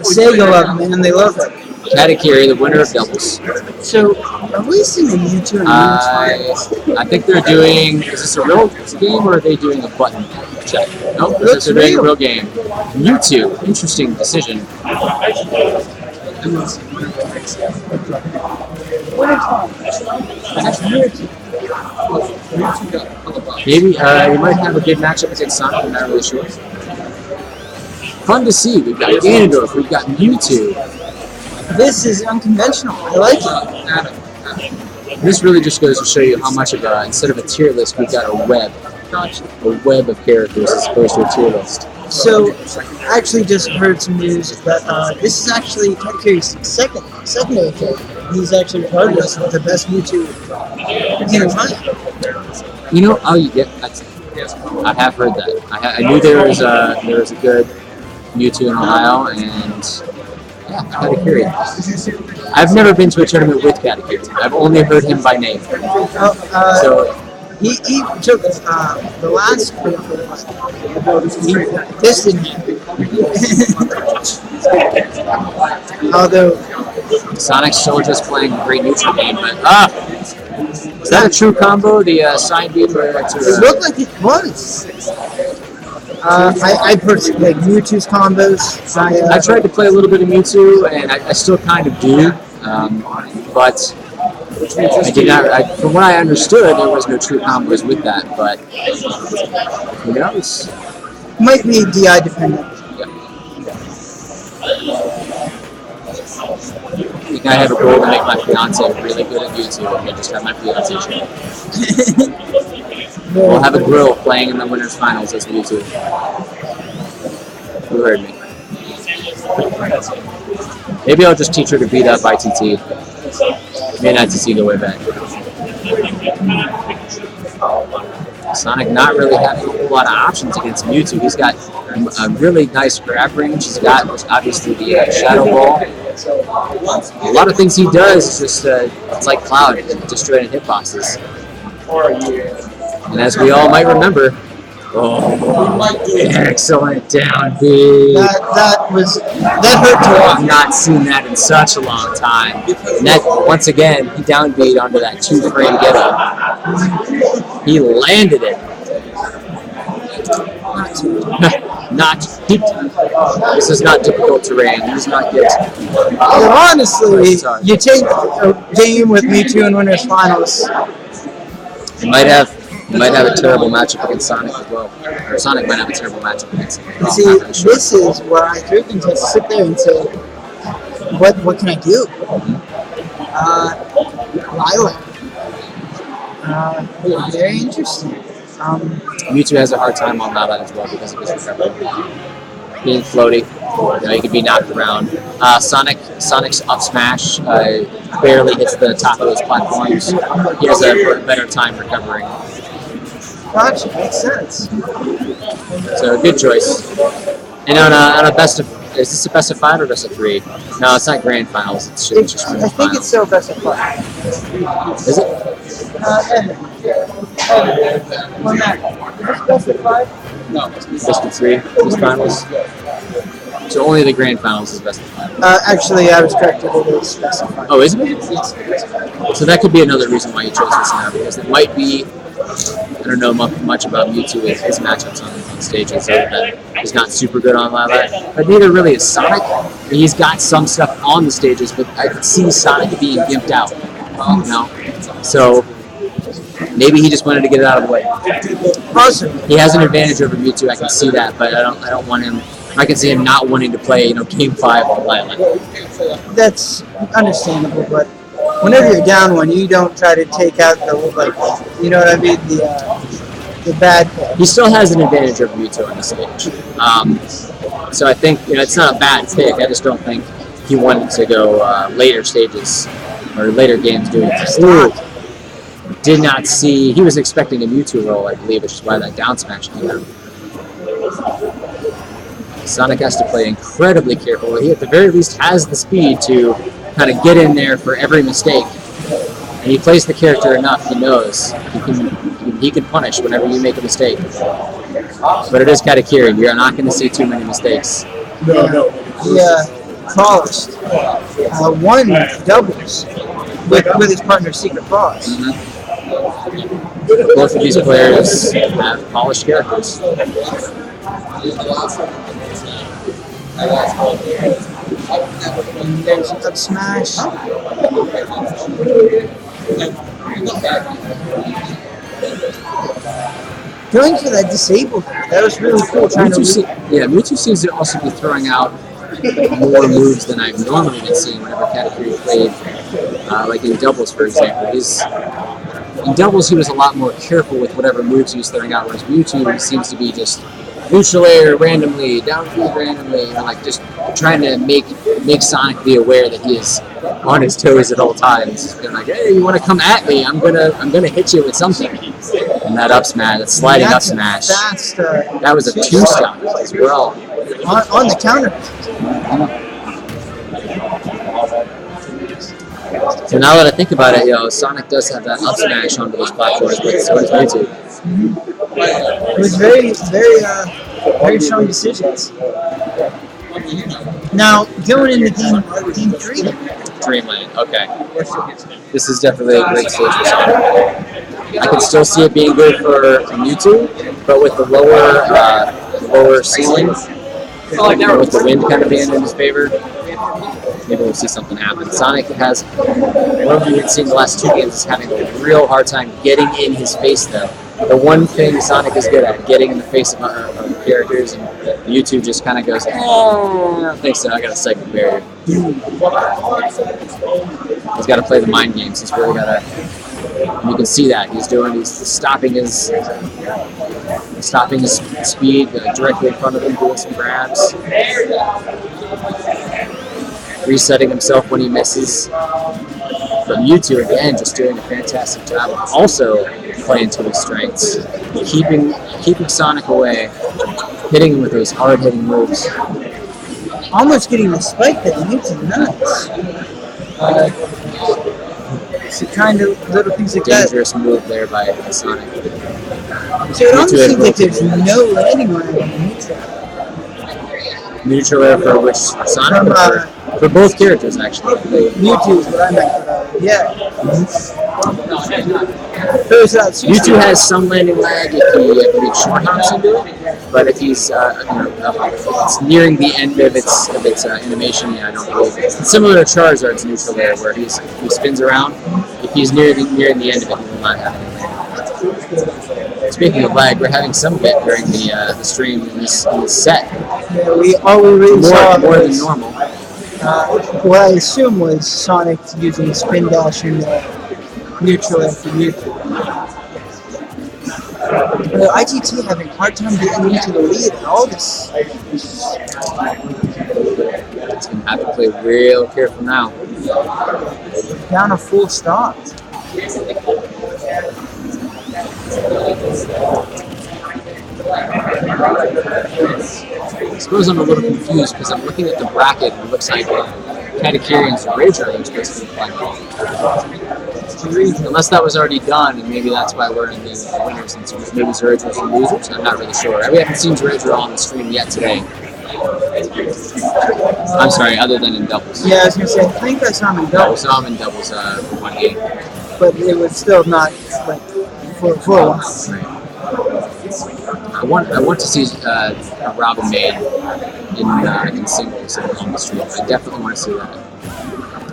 Sega love, man. They love it. Katakiri, the winner of doubles. So, are we seeing a Mewtwo and I think they're doing. Is this a real game or are they doing a button check? Nope, this is a real game. Mewtwo, interesting decision. Maybe you might have a good matchup against Sonic. I'm not really sure. Fun to see. We've got Ganondorf. We've got Mewtwo. This is unconventional. I like it. This really just goes to show you how much of instead of a tier list, we've got a web of characters as opposed to a tier list. So, I actually just heard some news that this is actually Katakiri's secondary character. He's actually regarded as the best Mewtwo in time. You know, I have heard that. I knew there was a good Mewtwo in Ohio, and yeah, Katakiri. I've never been to a tournament with Katakiri. I've only heard him by name. So he took the last he pisted me. Although Sonic's still just playing a great neutral game, but is that a true combo? The side beam or it looked like it was. I personally like Mewtwo's combos. I tried to play a little bit of Mewtwo, and I still kind of do, but I did not. From what I understood, there was no true combos with that, but who knows? Might be DI dependent. I think I have a goal to make my fiance really good at Mewtwo, and I just have my fiance show. We'll have a grill playing in the winners finals as Mewtwo. You heard me. Maybe I'll just teach her to beat up ITT. Me and ITT go way back. Sonic not really having a whole lot of options against Mewtwo. He's got a really nice grab range. He's got obviously the Shadow Ball. A lot of things he does is just it's like Cloud, destroying hitboxes. And as we all might remember, excellent down B. That hurt to watch. I've not seen that in such a long time. And that, once again, he down B'd onto that 2-frame get up. He landed it. This is not difficult terrain. This is not good. Well, honestly, you take a game with Mewtwo in winners finals. You might have a terrible matchup against Sonic as well. Or Sonic might have a terrible matchup against him. See, this is where IThrowThings has to sit there and say, what can I do? Lilac. Very interesting. Mewtwo has a hard time on Lilac as well because of his recovery. Being floaty, he can be knocked around. Sonic's up smash barely hits the top of those platforms. He has a better time recovering. Gotcha, makes sense. So good choice. And on a best of, is this a best of 5 or best of 3? No, it's not grand finals. It's just I think it's still best of 5. Is it? One match. Is this best of 5? No, best of 3. These finals. So only the grand finals is best of 5. Actually, I was corrected. It is best of 5. Oh, is it? Yes. So that could be another reason why you chose this now, because it might be. I don't know much about Mewtwo with his matchups on stages, other than he's not super good on Lilac. But neither really is Sonic. He's got some stuff on the stages, but I could see Sonic being gimped out. You know? So maybe he just wanted to get it out of the way. Possibly. He has an advantage over Mewtwo, I can see that, but I don't want him. I can see him not wanting to play, Game 5 on Lilac. That's understandable, but whenever you're down one, you don't try to take out the, you know what I mean, the bad play. He still has an advantage over Mewtwo on the stage. So I think, it's not a bad pick. I just don't think he wanted to go later stages or later games doing it. Did not see. He was expecting a Mewtwo roll, I believe, which is why that down smash came out. Sonic has to play incredibly careful. He, at the very least, has the speed to kind of get in there for every mistake. And he plays the character enough, he knows he can punish whenever you make a mistake. But it is Katakiri. You're not going to see too many mistakes. Yeah. Frost won doubles with his partner Secret Frost. Both of these players have polished characters. And there's a up smash. Going for that disabled, that was really cool. Mewtwo seems to also be throwing out more moves than I've normally been seeing whenever Katakiri played, like in doubles, for example. In doubles, he was a lot more careful with whatever moves he was throwing out, whereas Mewtwo seems to be just neutral air randomly, down B randomly, like just trying to make Sonic be aware that he is on his toes at all times. Being like, hey, you want to come at me? I'm gonna hit you with something. And that up smash, that sliding up smash, that was a 2-stop as well. On the counter. So now that I think about it, Sonic does have that up smash onto those platforms, but so does Mewtwo. It was very strong decisions. Now, going into game 3. Dreamland, okay. This is definitely a great stage for Sonic. I can still see it being good for Mewtwo, but with the lower ceiling, with the wind kind of being in his favor, maybe we'll see something happen. Sonic has, what we've seen the last 2 games, is having a real hard time getting in his face, though. The one thing Sonic is good at, getting in the face of characters, and Mewtwo just kind of goes, oh, I don't think so, I got a psychic barrier. He's got to play the mind games. He's really got to, you can see that. He's stopping his speed directly in front of him, doing some grabs. Resetting himself when he misses. But Mewtwo, again, just doing a fantastic job of also playing to his strengths. Keeping Sonic away, hitting him with those hard-hitting moves. Almost getting the spike that Mewtwo nuts. So kind of little things like that. Dangerous move there by Sonic. So it almost seems like there's no landing line on Mewtwo. Neutral air for which Sonic? For both characters, actually. Mewtwo is what I meant. Mewtwo has some landing lag if he short hops into it, but if he's it's nearing the end of its animation, I don't believe it. It's similar to Charizard's neutral air, where he spins around. If he's nearing the end of it, he will not have any landing lag. Speaking of lag, we're having some of it during the stream in this set. Yeah, we really saw more than normal. What I assume was Sonic using spin dash in the neutral after Mewtwo. ITT having a hard time getting into the lead and all this. It's going to have to play real careful now. Down a full stop. I suppose I'm a little confused because I'm looking at the bracket and it looks like Katakiri and Zerator are supposed to be playing. Unless that was already done, and maybe that's why we're in the winners, and maybe Zerator's the losers. I'm not really sure. We haven't seen Zerator on the stream yet today. I'm sorry, other than in doubles. Yeah, I was going to say, I think I saw him in doubles. I saw him in doubles for 1 game. But it was still not like for a while. Right. I want to see Robin Maid in singles on the stream. I definitely want to see that.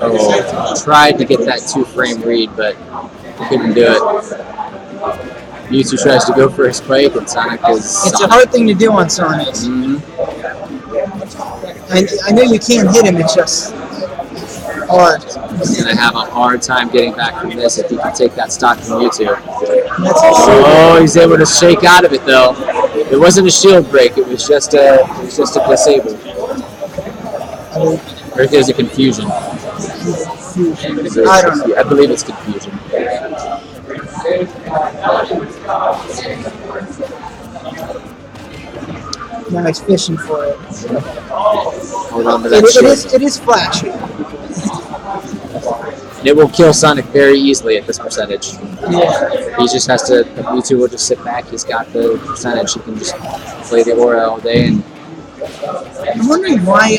Oh, tried to get that 2-frame read, but couldn't do it. Mewtwo tries to go for a spike, and Sonic is Sonic. It's a hard thing to do on Sonic. Mm-hmm. I know you can't hit him, it's just hard. He's going to have a hard time getting back from this if he can take that stock from Mewtwo. Oh, he's able to shake out of it, though. It wasn't a shield break, it was just a disable. Or there's a confusion. I don't know. I believe it's confusion. Now he's fishing for it. Hold on to that shield. It is flashy. And it will kill Sonic very easily at this percentage. Yeah. He just has to, Mewtwo will just sit back, he's got the percentage, he can just play the aura all day. And I'm wondering why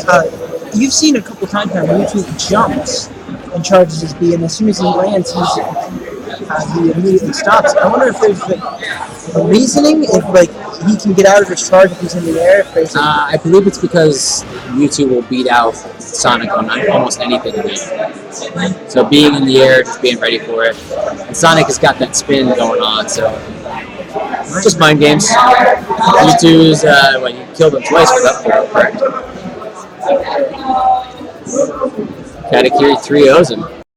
you've seen a couple times now Mewtwo jumps and charges his B, and as soon as he lands, he immediately stops. I wonder if there's like a reasoning, if like he can get out of his charge if he's in the air. If there's I believe it's because Mewtwo will beat out Sonic on almost anything in the air. So being in the air, just being ready for it. And Sonic has got that spin going on, so just mind games. Mewtwo's, you killed him twice with up throw, correct? Katakiri 3-0s him.